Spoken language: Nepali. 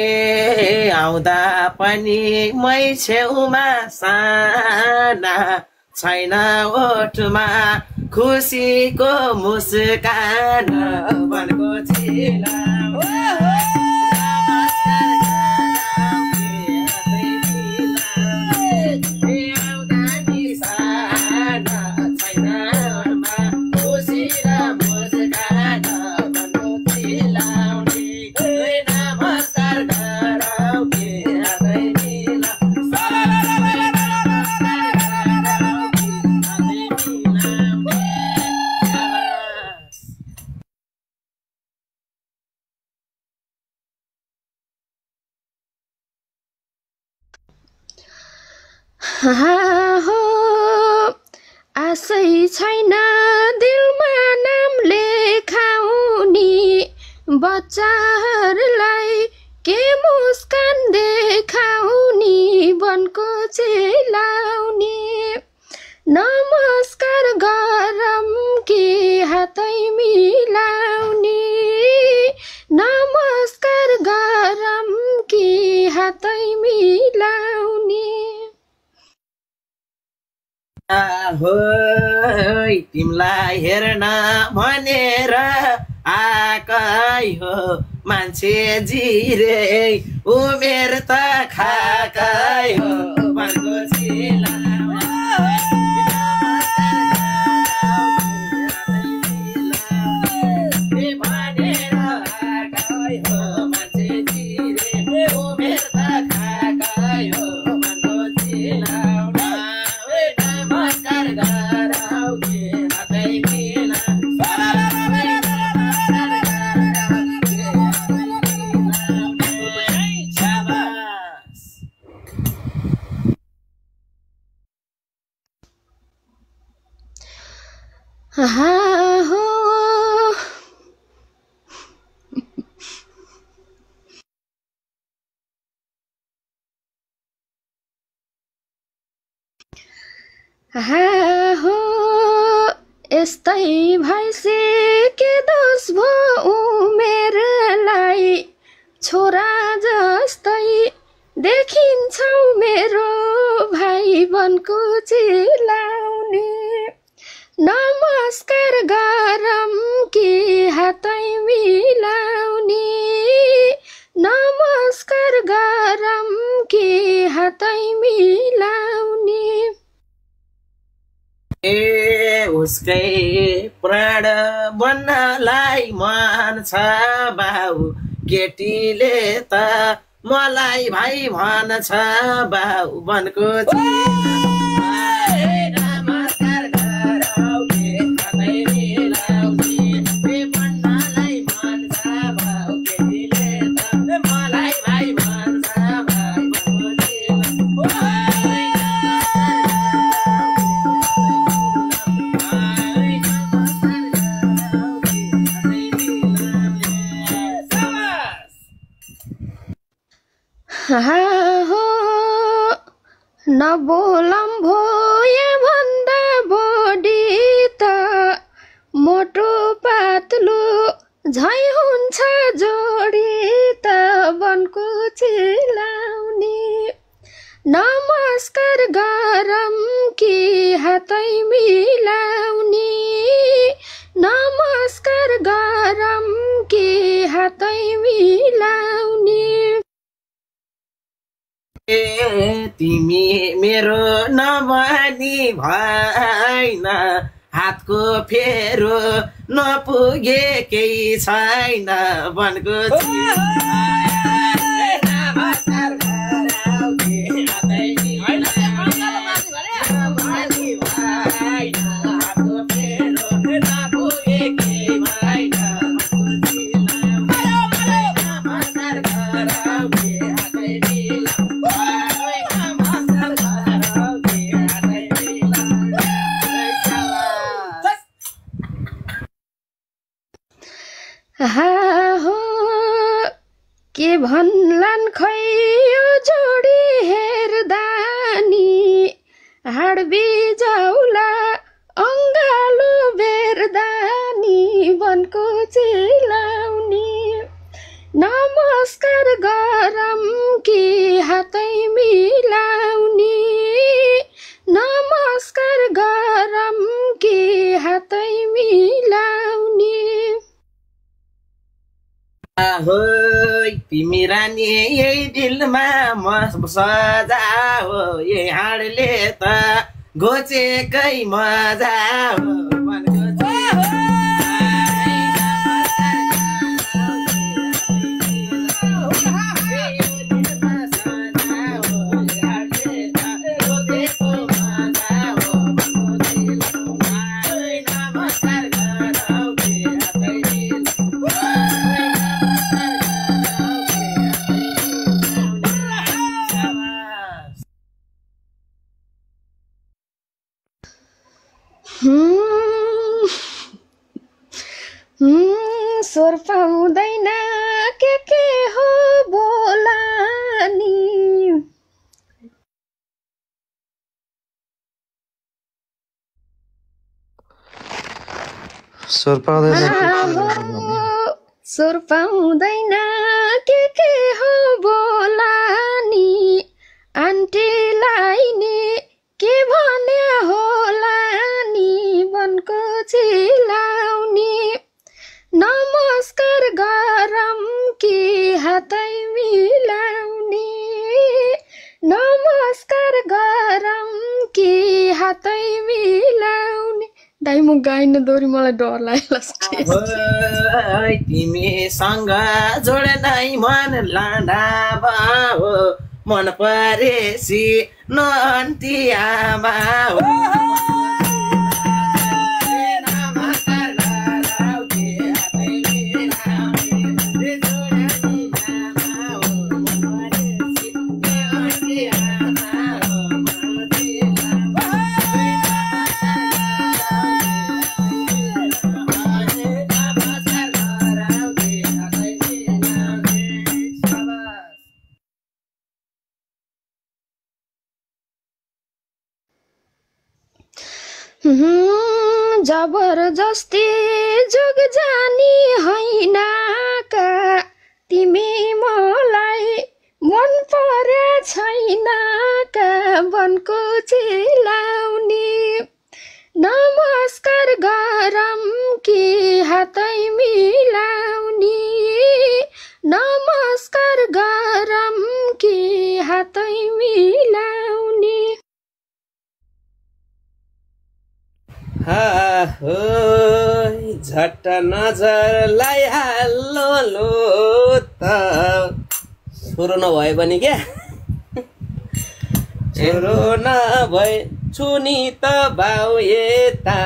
आउँदा पनि मै छेउमा साना छैन ओठमा खुसीको मुस्कान वनको चिला हो आशै छैन दिलमा नाम लेखाउने बच्चाहरूलाई के मुस्कान देखाउने वनको चिलाउने नमस्कार गरम के हातै मिलाउने नमस्कार गरम के हातै मिलाउने हो तिमीलाई हेर्न भनेर आकै हो मान्छे जिरे उमेर त खाकै हो वनको चिला हो हो यस्तै भैसे के दोष भो उमेरलाई छोरा जस्तै देखिन्छौ मेरो भाइ वनको चिलाउने नमस्कार गरम के हातै मिलाउने नमस्कार गरम के हातै मिलाउने उसकै प्राण बन्नलाई मन छ बाउ केटीले त मलाई भाइ भन्छ बाउ वनको हो नबोलम भोया भन्दा बढी त मोटो पातलो झै हुन्छ जोडी त वनको चिलाउने नमस्कार गरम के हातै मिलाउने नमस्कार गरम के हातै मिलाउने तिमी मेरो नभनी भएन हातको फेरो नपुगे केही छैन वनको हो के भन्लान् खै यो जोडी हेर्दा नि हाड बिजाउला अङ्गालो बेर्दा नि वनको चिलाउने नमस्कार गर तिमी रानी यही दिलमा म सजा हो यही हाडले त घोचेकै मजा हो स्वर पाउँदैन के हो बोला नि स्वर पाउँदैन के हो बोला नि आन्टीलाई नि के भने होला नि वनको चिलाउने नमस्कार गरम कि हातै मिलाउने नमस्कार गरम कि हातै मिलाउने दाइ म गाइन दोरी मलाई डर लाग्यो तिमीसँग जोड्दै मन लाँडा हो मन परेसी नन्ती आमा हो जबरजस्ती जोग जानी होइन का तिमी मलाई मन परे छैन का वनको चिलाउने नमस्कार गरम कि हातै मिलाउने नमस्कार गरम कि हातै मिलाउने झट्ट नजर लगाइहाल्नु लो त सुरु नभए पनि क्या सुरु नभए छुनी त भाउ यता